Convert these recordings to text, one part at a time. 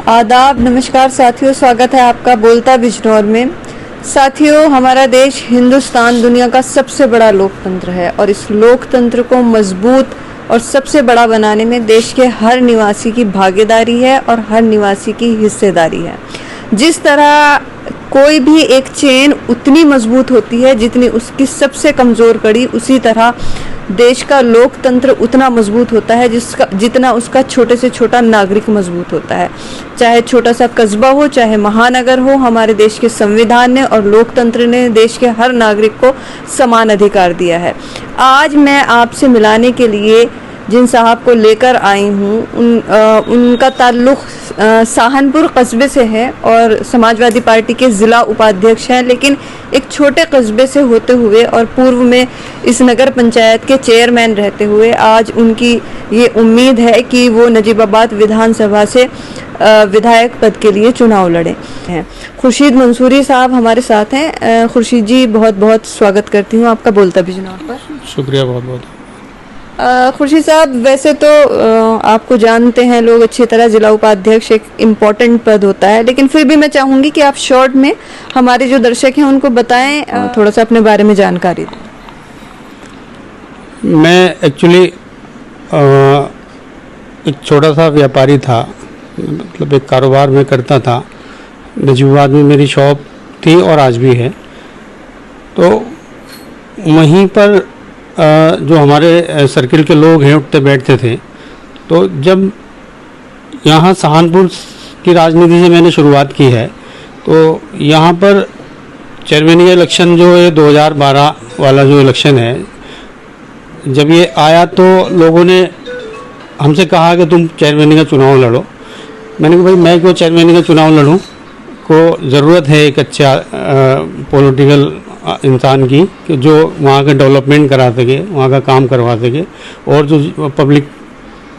आदाब, नमस्कार साथियों, स्वागत है आपका बोलता बिजनौर में। साथियों, हमारा देश हिंदुस्तान दुनिया का सबसे बड़ा लोकतंत्र है और इस लोकतंत्र को मजबूत और सबसे बड़ा बनाने में देश के हर निवासी की भागीदारी है और हर निवासी की हिस्सेदारी है। जिस तरह कोई भी एक चेन उतनी मजबूत होती है जितनी उसकी सबसे कमज़ोर कड़ी, उसी तरह देश का लोकतंत्र उतना मजबूत होता है जितना उसका छोटे से छोटा नागरिक मजबूत होता है। चाहे छोटा सा कस्बा हो, चाहे महानगर हो, हमारे देश के संविधान ने और लोकतंत्र ने देश के हर नागरिक को समान अधिकार दिया है। आज मैं आपसे मिलाने के लिए जिन साहब को लेकर आई हूँ उनका ताल्लुक़ सहारनपुर कस्बे से है और समाजवादी पार्टी के ज़िला उपाध्यक्ष हैं, लेकिन एक छोटे कस्बे से होते हुए और पूर्व में इस नगर पंचायत के चेयरमैन रहते हुए आज उनकी ये उम्मीद है कि वो नजीबाबाद विधानसभा से विधायक पद के लिए चुनाव लड़े हैं। खुर्शीद मंसूरी साहब हमारे साथ हैं। खुर्शीद जी, बहुत बहुत स्वागत करती हूँ आपका बोलता बिजनौर पर। शुक्रिया बहुत बहुत। खुर्शीद साहब, वैसे तो आपको जानते हैं लोग अच्छी तरह, जिला उपाध्यक्ष एक इम्पॉर्टेंट पद होता है, लेकिन फिर भी मैं चाहूँगी कि आप शॉर्ट में हमारे जो दर्शक हैं उनको बताएं, थोड़ा सा अपने बारे में जानकारी दें। मैं एक्चुअली एक छोटा सा व्यापारी था, मतलब एक कारोबार में करता था। नजीबाबाद में मेरी शॉप थी और आज भी है। तो वहीं पर जो हमारे सर्किल के लोग हैं उठते बैठते थे। तो जब यहाँ सहारनपुर की राजनीति से मैंने शुरुआत की है, तो यहाँ पर चेयरमैन का इलेक्शन जो है 2012 वाला जो इलेक्शन है, जब ये आया तो लोगों ने हमसे कहा कि तुम चेयरमैन का चुनाव लड़ो। मैंने कहा भाई मैं क्यों चेयरमैन का चुनाव लड़ूं, को ज़रूरत है एक अच्छा पॉलिटिकल इंसान की कि जो वहाँ का डेवलपमेंट करा सके, वहाँ का काम करवा सके और जो पब्लिक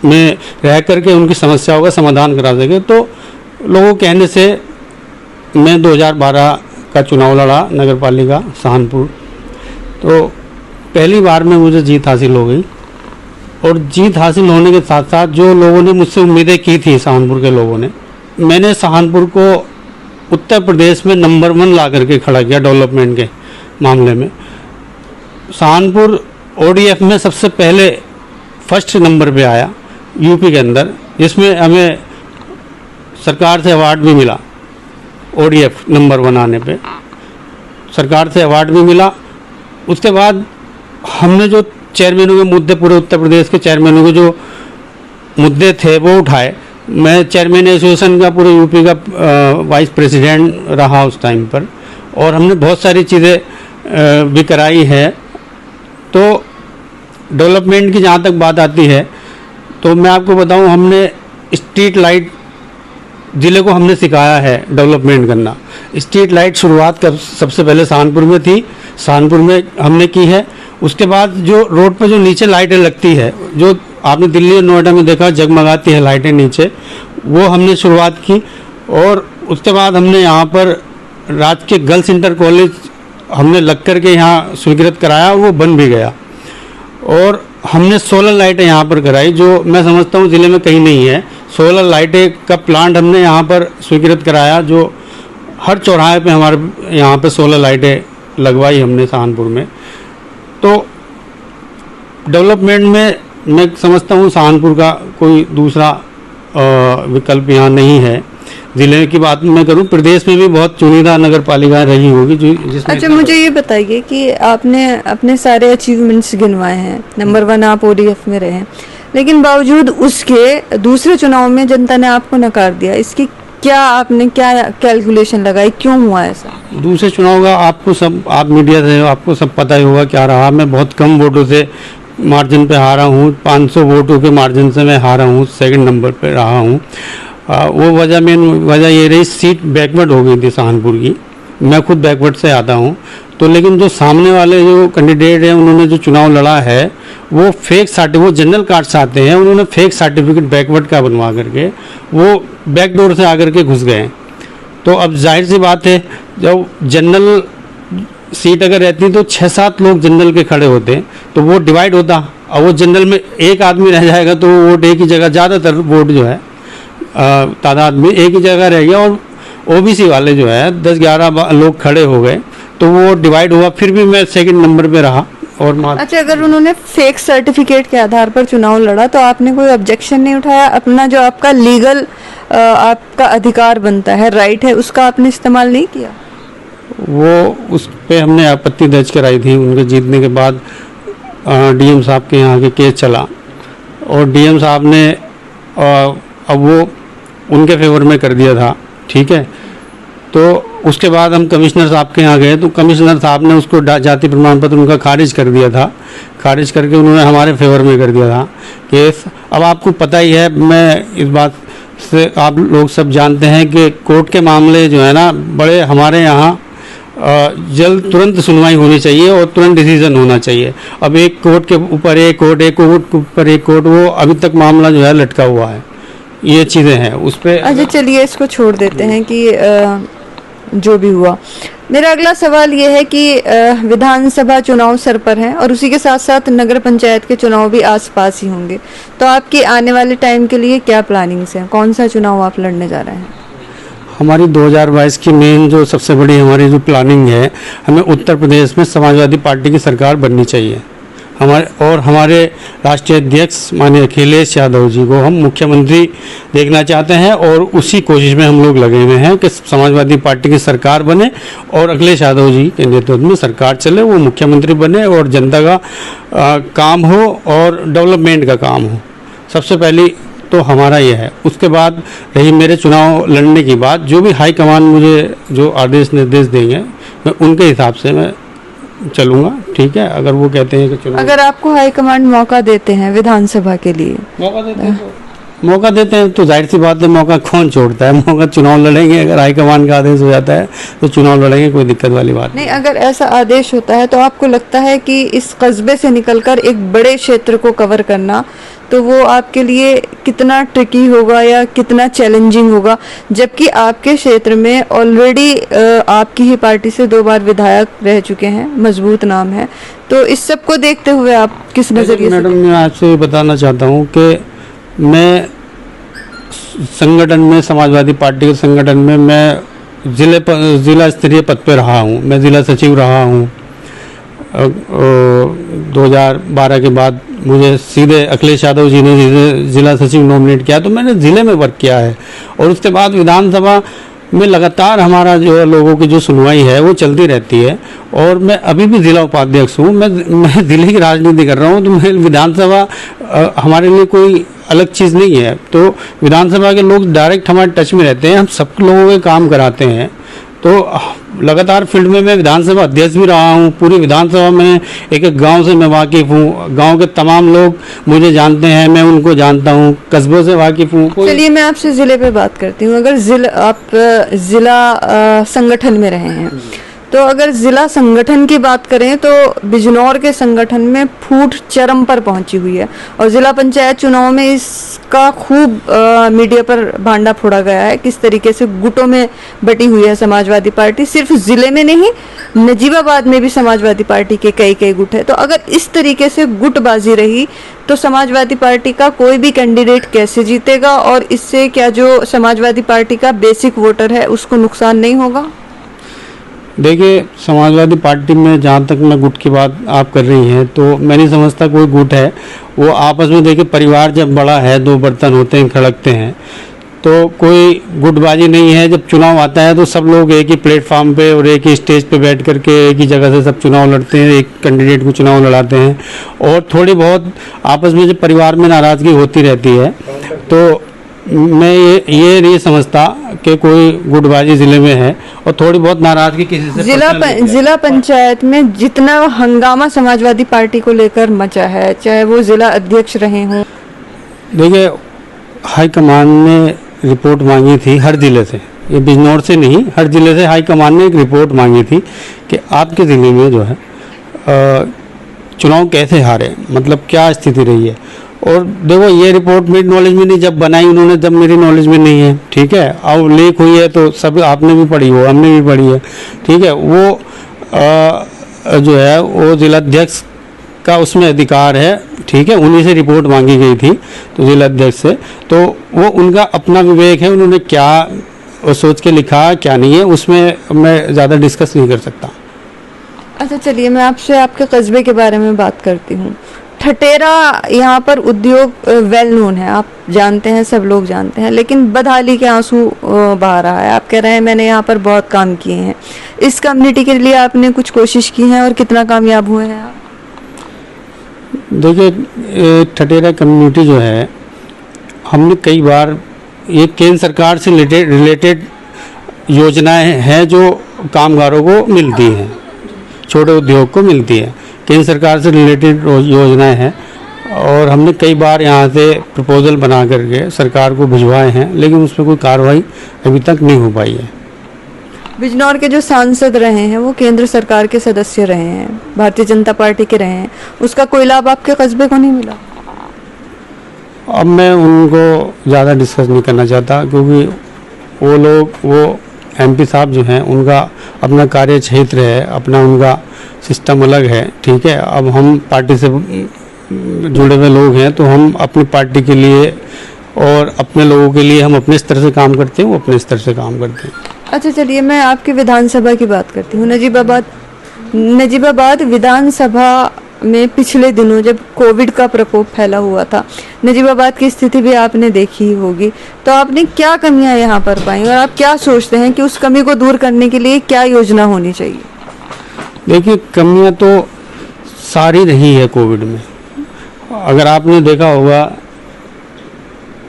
में रह करके उनकी समस्याओं का समाधान करा सके। तो लोगों के कहने से मैं 2012 का चुनाव लड़ा नगर पालिका सहारनपुर। तो पहली बार में मुझे जीत हासिल हो गई और जीत हासिल होने के साथ साथ जो लोगों ने मुझसे उम्मीदें की थी, सहारनपुर के लोगों ने, मैंने सहारनपुर को उत्तर प्रदेश में नंबर 1 ला करके खड़ा किया डेवलपमेंट के मामले में। सहारनपुर ODF में सबसे पहले फर्स्ट नंबर पे आया यूपी के अंदर, जिसमें हमें सरकार से अवार्ड भी मिला। ODF नंबर 1 आने पे सरकार से अवार्ड भी मिला। उसके बाद हमने जो चेयरमैनों के मुद्दे, पूरे उत्तर प्रदेश के चेयरमैनों के जो मुद्दे थे वो उठाए। मैं चेयरमैन एसोसिएशन का पूरे यूपी का वाइस प्रेसिडेंट रहा उस टाइम पर, और हमने बहुत सारी चीज़ें भी कराई है। तो डेवलपमेंट की जहाँ तक बात आती है तो मैं आपको बताऊँ, हमने स्ट्रीट लाइट ज़िले को हमने सिखाया है डेवलपमेंट करना। स्ट्रीट लाइट शुरुआत सबसे पहले सहारनपुर में थी, सहारनपुर में हमने की है। उसके बाद जो रोड पर जो नीचे लाइटें लगती है, जो आपने दिल्ली और नोएडा में देखा जगमगाती है लाइटें नीचे, वो हमने शुरुआत की। और उसके बाद हमने यहाँ पर राजकीय गर्ल्स इंटर कॉलेज हमने लग कर के यहाँ स्वीकृत कराया, वो बन भी गया। और हमने सोलर लाइटें यहाँ पर कराई, जो मैं समझता हूँ ज़िले में कहीं नहीं है। सोलर लाइटें का प्लांट हमने यहाँ पर स्वीकृत कराया, जो हर चौराहे पे हमारे यहाँ पे सोलर लाइटें लगवाई हमने सहारनपुर में। तो डेवलपमेंट में मैं समझता हूँ सहारनपुर का कोई दूसरा विकल्प यहाँ नहीं है। जिले की बात मैं करूं, प्रदेश में भी बहुत चुनिंदा नगर पालिका रही होगी जिसमें। अच्छा, मुझे ये बताइए कि आपने अपने सारे अचीवमेंट्स गिनवाए हैं, नंबर 1 आप ODF में रहे, लेकिन बावजूद उसके दूसरे चुनाव में जनता ने आपको नकार दिया। इसकी आपने क्या कैलकुलेशन लगाई, क्यों हुआ ऐसा? दूसरे चुनाव का आपको सब, आप मीडिया से आपको सब पता ही होगा क्या रहा। मैं बहुत कम वोटों से मार्जिन पे हारा हूँ, 500 वोटों के मार्जिन से मैं हारा हूँ, 2nd नंबर पे रहा हूँ। वो वजह ये रही, सीट बैकवर्ड हो गई थी सहारनपुर की। मैं खुद बैकवर्ड से आता हूँ। तो लेकिन जो सामने वाले जो कैंडिडेट हैं, उन्होंने जो चुनाव लड़ा है वो फेक सर्टिफिकेट, वो जनरल कार्ड से आते हैं, उन्होंने फेक सर्टिफिकेट बैकवर्ड का बनवा करके वो बैकडोर से आकर के घुस गए। तो अब जाहिर सी बात है, जब जनरल सीट अगर रहती तो 6-7 लोग जनरल के खड़े होते तो वो डिवाइड होता। और वो जनरल में एक आदमी रह जाएगा तो वो वोट एक ही जगह, ज़्यादातर वोट जो है तादाद में एक ही जगह रह गया और ओबीसी वाले जो है 10-11 लोग खड़े हो गए, तो वो डिवाइड हुआ, फिर भी मैं सेकंड नंबर पे रहा। और अच्छा, अगर उन्होंने फेक सर्टिफिकेट के आधार पर चुनाव लड़ा तो आपने कोई ऑब्जेक्शन नहीं उठाया? अपना जो आपका लीगल आपका अधिकार बनता है, राइट है, उसका आपने इस्तेमाल नहीं किया? वो उस पे हमने आपत्ति दर्ज कराई थी। उनके जीतने के बाद डीएम साहब के यहाँ के केस चला और डीएम साहब ने अब वो उनके फेवर में कर दिया था, ठीक है। तो उसके बाद हम कमिश्नर साहब के यहाँ गए तो कमिश्नर साहब ने उसको जाति प्रमाण पत्र उनका खारिज कर दिया था। खारिज करके उन्होंने हमारे फेवर में कर दिया था केस। अब आपको पता ही है, मैं इस बात से आप लोग सब जानते हैं कि कोर्ट के मामले जो है ना, बड़े हमारे यहाँ जल्द तुरंत सुनवाई होनी चाहिए और तुरंत डिसीजन होना चाहिए। अब एक कोर्ट के ऊपर एक कोर्ट, एक कोर्ट के ऊपर एक कोर्ट, वो अभी तक मामला जो है लटका हुआ है। ये चीज़ें हैं उस पर। अच्छा, चलिए इसको छोड़ देते हैं कि जो भी हुआ। मेरा अगला सवाल ये है कि विधानसभा चुनाव सर पर हैं और उसी के साथ साथ नगर पंचायत के चुनाव भी आसपास ही होंगे, तो आपकी आने वाले टाइम के लिए क्या प्लानिंग्स हैं? कौन सा चुनाव आप लड़ने जा रहे हैं? हमारी 2022 की मेन जो सबसे बड़ी हमारी जो प्लानिंग है, हमें उत्तर प्रदेश में समाजवादी पार्टी की सरकार बननी चाहिए। हमारे राष्ट्रीय अध्यक्ष माननीय अखिलेश यादव जी को हम मुख्यमंत्री देखना चाहते हैं और उसी कोशिश में हम लोग लगे हुए हैं कि समाजवादी पार्टी की सरकार बने और अखिलेश यादव जी के नेतृत्व में सरकार चले, वो मुख्यमंत्री बने और जनता का काम हो और डेवलपमेंट का काम हो। सबसे पहली तो हमारा ये है। उसके बाद रही मेरे चुनाव लड़ने की बात, जो भी हाईकमान मुझे जो आदेश निर्देश देंगे मैं उनके हिसाब से मैं चलूँगा, ठीक है। अगर वो कहते हैं कि चुनाव, अगर आपको हाईकमान मौका देते हैं विधानसभा के लिए, मौका देते हैं तो जाहिर सी बात है मौका कौन छोड़ता है। मौका चुनाव लड़ेंगे, अगर हाईकमान का आदेश हो जाता है तो चुनाव लड़ेंगे, कोई दिक्कत वाली बात नहीं। अगर ऐसा आदेश होता है तो आपको लगता है कि इस कस्बे से निकलकर एक बड़े क्षेत्र को कवर करना, तो वो आपके लिए कितना ट्रिकी होगा या कितना चैलेंजिंग होगा, जबकि आपके क्षेत्र में ऑलरेडी आपकी ही पार्टी से 2 बार विधायक रह चुके हैं, मजबूत नाम है। तो इस सब को देखते हुए आप किस नजरिए से? मैडम, मैं आपसे बताना चाहता हूँ कि मैं संगठन में, समाजवादी पार्टी के संगठन में मैं जिला स्तरीय पद पे रहा हूँ। मैं जिला सचिव रहा हूँ। 2012 के बाद मुझे सीधे अखिलेश यादव जी ने जिला सचिव नॉमिनेट किया, तो मैंने ज़िले में वर्क किया है। और उसके बाद विधानसभा में लगातार हमारा जो है लोगों की जो सुनवाई है वो चलती रहती है। और मैं अभी भी जिला उपाध्यक्ष हूँ। मैं जिले की राजनीति कर रहा हूँ, तो मैं विधानसभा हमारे लिए कोई अलग चीज़ नहीं है। तो विधानसभा के लोग डायरेक्ट हमारे टच में रहते हैं, हम सब लोगों के काम कराते हैं। तो लगातार फील्ड में मैं विधानसभा अध्यक्ष भी रहा हूँ। पूरी विधानसभा में एक एक गांव से मैं वाकिफ़ हूँ। गांव के तमाम लोग मुझे जानते हैं, मैं उनको जानता हूँ, कस्बों से वाकिफ़ हूँ। चलिए मैं आपसे ज़िले पे बात करती हूँ। अगर आप ज़िला संगठन में रहे हैं, तो अगर ज़िला संगठन की बात करें तो बिजनौर के संगठन में फूट चरम पर पहुंची हुई है और ज़िला पंचायत चुनाव में इसका खूब मीडिया पर भांडा फोड़ा गया है, किस तरीके से गुटों में बटी हुई है समाजवादी पार्टी। सिर्फ ज़िले में नहीं, नजीबाबाद में भी समाजवादी पार्टी के कई गुट है। तो अगर इस तरीके से गुटबाजी रही तो समाजवादी पार्टी का कोई भी कैंडिडेट कैसे जीतेगा और इससे क्या जो समाजवादी पार्टी का बेसिक वोटर है उसको नुकसान नहीं होगा? देखिए, समाजवादी पार्टी में जहाँ तक मैं गुट की बात आप कर रही हैं, तो मैं नहीं समझता कोई गुट है। वो आपस में, देखिए, परिवार जब बड़ा है, 2 बर्तन होते हैं, खड़कते हैं, तो कोई गुटबाजी नहीं है। जब चुनाव आता है तो सब लोग एक ही प्लेटफॉर्म पे और एक ही स्टेज पे बैठ करके एक ही जगह से सब चुनाव लड़ते हैं, एक कैंडिडेट को चुनाव लड़ाते हैं। और थोड़ी बहुत आपस में जब परिवार में नाराज़गी होती रहती है, तो मैं ये नहीं समझता कि कोई गुटबाजी ज़िले में है। और थोड़ी बहुत नाराज़गी किसी से ज़िला पंचायत में जितना हंगामा समाजवादी पार्टी को लेकर मचा है, चाहे वो ज़िला अध्यक्ष रहे हों, देखिए, हाईकमान ने रिपोर्ट मांगी थी हर ज़िले से, ये बिजनौर से नहीं, हर ज़िले से हाईकमान ने एक रिपोर्ट मांगी थी कि आपके ज़िले में जो है चुनाव कैसे हारे, मतलब क्या स्थिति रही है। और देखो, ये रिपोर्ट मेरी नॉलेज में नहीं, जब बनाई उन्होंने जब मेरी नॉलेज में नहीं है, ठीक है। अब लीक हुई है तो सब आपने भी पढ़ी हो, हमने भी पढ़ी है, ठीक है। वो जो है वो जिलाध्यक्ष उनका उसमें अधिकार है, ठीक है, उन्हीं से रिपोर्ट मांगी गई थी तो जिला अध्यक्ष से, तो वो उनका अपना विवेक है, उन्होंने क्या वो सोच के लिखा क्या नहीं है उसमें मैं ज़्यादा डिस्कस नहीं कर सकता। अच्छा चलिए, मैं आपसे आपके कस्बे के बारे में बात करती हूँ। ठटेरा यहाँ पर उद्योग वेल नोन है, आप जानते हैं, सब लोग जानते हैं, लेकिन बदहाली के आंसू बहा रहा है। आप कह रहे हैं मैंने यहाँ पर बहुत काम किए हैं, इस कम्युनिटी के लिए आपने कुछ कोशिश की है और कितना कामयाब हुए हैं आप? देखिए, ठटेरा कम्युनिटी जो है, हमने कई बार ये केंद्र सरकार से रिलेटेड योजनाएं हैं जो कामगारों को मिलती हैं, छोटे उद्योग को मिलती है, केंद्र सरकार से रिलेटेड योजनाएं हैं और हमने कई बार यहाँ से प्रपोजल बना करके सरकार को भिजवाए हैं, लेकिन उसमें कोई कार्रवाई अभी तक नहीं हो पाई है। बिजनौर के जो सांसद रहे हैं वो केंद्र सरकार के सदस्य रहे हैं, भारतीय जनता पार्टी के रहे हैं, उसका कोई लाभ आपके कस्बे को नहीं मिला? अब मैं उनको ज़्यादा डिस्कस नहीं करना चाहता, क्योंकि वो लोग, वो एमपी साहब जो हैं, उनका अपना कार्य क्षेत्र है, अपना उनका सिस्टम अलग है, ठीक है। अब हम पार्टी से जुड़े हुए लोग हैं तो हम अपनी पार्टी के लिए और अपने लोगों के लिए हम अपने स्तर से काम करते हैं, वो अपने स्तर से काम करते हैं। अच्छा चलिए, मैं आपकी विधानसभा की बात करती हूँ। नजीबाबाद विधानसभा में पिछले दिनों जब कोविड का प्रकोप फैला हुआ था, नजीबाबाद की स्थिति भी आपने देखी ही होगी, तो आपने क्या कमियां यहाँ पर पाई और आप क्या सोचते हैं कि उस कमी को दूर करने के लिए क्या योजना होनी चाहिए? देखिए, कमियां तो सारी रही है कोविड में, अगर आपने देखा होगा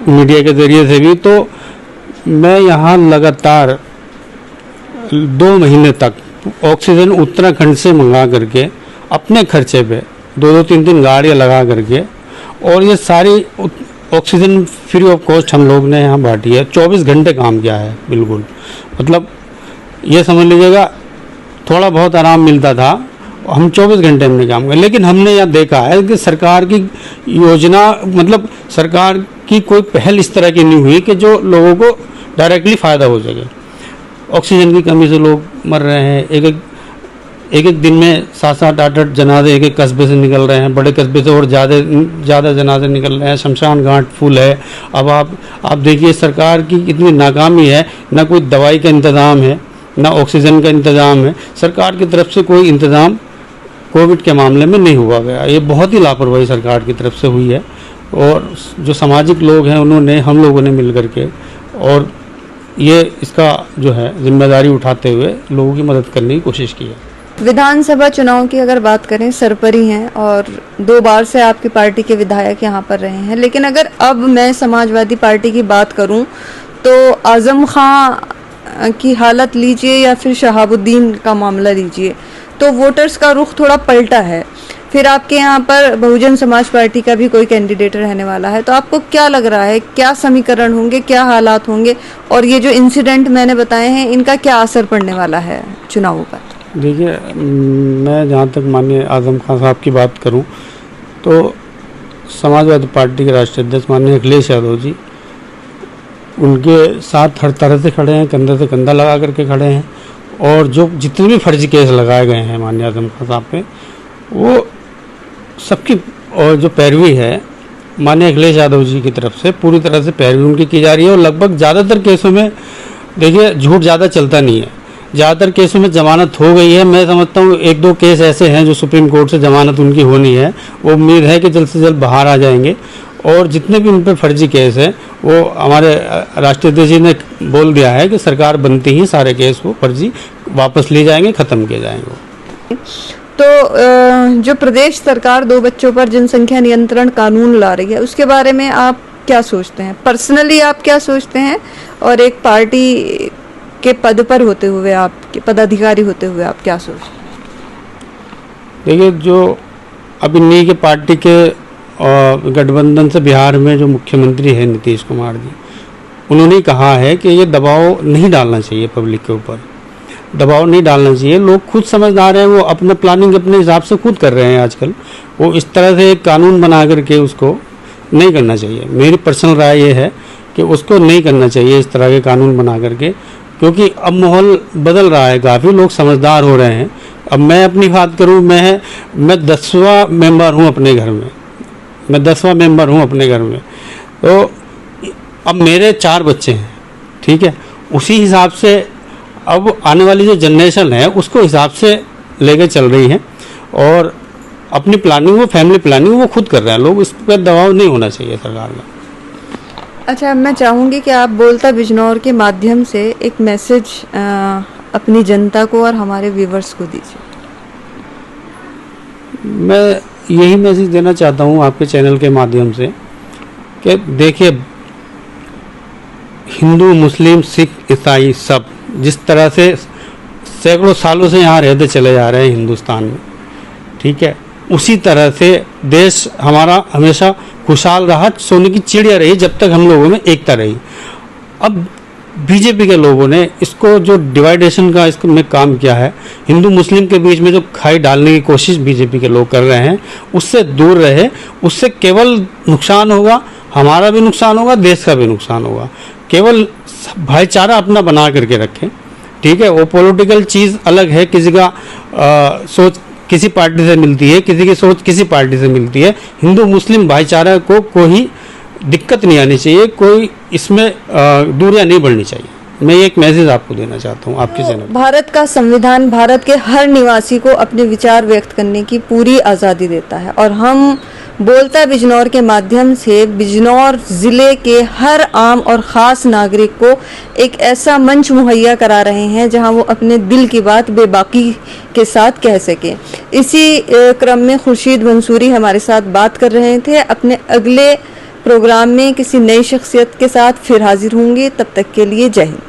मीडिया के जरिए से भी, तो मैं यहाँ लगातार 2 महीने तक ऑक्सीजन उत्तराखंड से मंगा करके अपने खर्चे पे 2-2, 3-3 गाड़ियाँ लगा करके, और ये सारी ऑक्सीजन फ्री ऑफ कॉस्ट हम लोग ने यहाँ बांटी है। 24 घंटे काम किया है, बिल्कुल, मतलब ये समझ लीजिएगा थोड़ा बहुत आराम मिलता था, हम 24 घंटे हमने काम किया। लेकिन हमने यहाँ देखा है कि सरकार की योजना, मतलब सरकार की कोई पहल इस तरह की नहीं हुई कि जो लोगों को डायरेक्टली फ़ायदा हो सके। ऑक्सीजन की कमी से लोग मर रहे हैं, एक दिन में 7-7, 8-8 जनाजे एक कस्बे से निकल रहे हैं, बड़े कस्बे से और ज़्यादा जनाजे निकल रहे हैं, शमशान घाट फुल है। अब आप देखिए, सरकार की इतनी नाकामी है, ना कोई दवाई का इंतज़ाम है, ना ऑक्सीजन का इंतज़ाम है, सरकार की तरफ से कोई इंतज़ाम कोविड के मामले में नहीं हुआ गया। ये बहुत ही लापरवाही सरकार की तरफ से हुई है, और जो सामाजिक लोग हैं उन्होंने, हम लोगों ने मिल करके और ये इसका जो है जिम्मेदारी उठाते हुए लोगों की मदद करने की कोशिश की है। विधानसभा चुनाव की अगर बात करें, सरपरी हैं और 2 बार से आपकी पार्टी के विधायक यहाँ पर रहे हैं, लेकिन अगर अब मैं समाजवादी पार्टी की बात करूँ तो आजम खां की हालत लीजिए या फिर शहाबुद्दीन का मामला लीजिए, तो वोटर्स का रुख थोड़ा पलटा है। फिर आपके यहाँ पर बहुजन समाज पार्टी का भी कोई कैंडिडेट रहने वाला है, तो आपको क्या लग रहा है, क्या समीकरण होंगे, क्या हालात होंगे, और ये जो इंसिडेंट मैंने बताए हैं इनका क्या असर पड़ने वाला है चुनावों पर? देखिए, मैं जहाँ तक माननीय आजम खान साहब की बात करूँ तो समाजवादी पार्टी के राष्ट्रीय अध्यक्ष माननीय अखिलेश यादव जी उनके साथ हर तरह से खड़े हैं, कंधे से कंधा लगा करके खड़े हैं, और जो जितने भी फर्जी केस लगाए गए हैं माननीय आजम खान साहब पे, वो सबकी, और जो पैरवी है माननीय अखिलेश यादव जी की तरफ से पूरी तरह से पैरवी उनकी की जा रही है। और लगभग ज़्यादातर केसों में देखिए झूठ ज़्यादा चलता नहीं है, ज़्यादातर केसों में जमानत हो गई है। मैं समझता हूँ 1-2 केस ऐसे हैं जो सुप्रीम कोर्ट से जमानत उनकी होनी है, वो उम्मीद है कि जल्द से जल्द बाहर आ जाएंगे। और जितने भी उन पर फर्जी केस हैं वो हमारे राष्ट्रीय अध्यक्ष जी ने बोल दिया है कि सरकार बनती ही सारे केस वो फर्जी वापस लिए जाएंगे, ख़त्म किए जाएंगे। तो जो प्रदेश सरकार 2 बच्चों पर जनसंख्या नियंत्रण कानून ला रही है, उसके बारे में आप क्या सोचते हैं? पर्सनली आप क्या सोचते हैं, और एक पार्टी के पद पर होते हुए, आपके पदाधिकारी होते हुए आप क्या सोचते हैं? देखिए, जो अभी नी के पार्टी के गठबंधन से बिहार में जो मुख्यमंत्री है नीतीश कुमार जी, उन्होंने कहा है कि ये दबाव नहीं डालना चाहिए, पब्लिक के ऊपर दबाव नहीं डालना चाहिए। लोग खुद समझदार हैं, वो अपना प्लानिंग अपने हिसाब से खुद कर रहे हैं आजकल। वो इस तरह से एक कानून बना करके उसको नहीं करना चाहिए। मेरी पर्सनल राय ये है कि उसको नहीं करना चाहिए इस तरह के कानून बना करके, क्योंकि अब माहौल बदल रहा है, काफ़ी लोग समझदार हो रहे हैं। अब मैं अपनी बात करूं, मैं 10वां मेंबर हूं अपने घर में, मैं 10वां मेंबर हूं अपने घर में। तो अब मेरे 4 बच्चे हैं, ठीक है। उसी हिसाब से अब आने वाली जो जनरेशन है उसको हिसाब से लेकर चल रही है, और अपनी प्लानिंग, वो फैमिली प्लानिंग वो खुद कर रहे हैं लोग, इस पर दबाव नहीं होना चाहिए सरकार का। अच्छा, मैं चाहूँगी कि आप बोलता बिजनौर के माध्यम से एक मैसेज अपनी जनता को और हमारे व्यूवर्स को दीजिए। मैं यही मैसेज देना चाहता हूँ आपके चैनल के माध्यम से कि देखिए, हिंदू, मुस्लिम, सिख, ईसाई सब जिस तरह से सैकड़ों सालों से यहाँ रहते चले जा रहे हैं हिंदुस्तान में, ठीक है, उसी तरह से देश हमारा हमेशा खुशहाल रहा, सोने की चिड़िया रही जब तक हम लोगों में एकता रही। अब बीजेपी के लोगों ने इसको जो डिवाइडेशन का इसमें काम किया है, हिंदू मुस्लिम के बीच में जो खाई डालने की कोशिश बीजेपी के लोग कर रहे हैं, उससे दूर रहे। उससे केवल नुकसान होगा, हमारा भी नुकसान होगा, देश का भी नुकसान होगा। केवल भाईचारा अपना बना करके रखें, ठीक है। वो पॉलिटिकल चीज़ अलग है, किसी का सोच किसी पार्टी से मिलती है, किसी की सोच किसी पार्टी से मिलती है। हिंदू मुस्लिम भाईचारा को कोई दिक्कत नहीं आनी चाहिए, कोई इसमें दूरियां नहीं बढ़नी चाहिए। मैं एक मैसेज आपको देना चाहता हूँ आपके चैनल। भारत का संविधान भारत के हर निवासी को अपने विचार व्यक्त करने की पूरी आज़ादी देता है, और हम बोलता बिजनौर के माध्यम से बिजनौर ज़िले के हर आम और ख़ास नागरिक को एक ऐसा मंच मुहैया करा रहे हैं जहां वो अपने दिल की बात बेबाकी के साथ कह सकें। इसी क्रम में खुर्शीद मंसूरी हमारे साथ बात कर रहे थे। अपने अगले प्रोग्राम में किसी नई शख्सियत के साथ फिर हाजिर होंगे, तब तक के लिए जय हिंद।